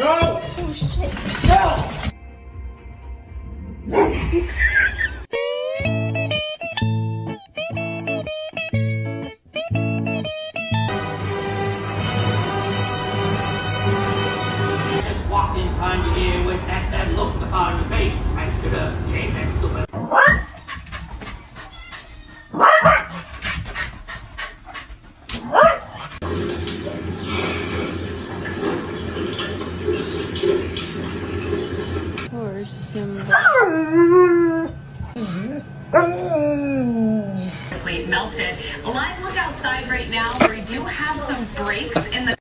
No! Oh shit. No! Just walked in behind you here with that sad look upon your face. I should have changed that stupid. Poor Simba. Melted. Well, I look outside right now. We do have some breaks in the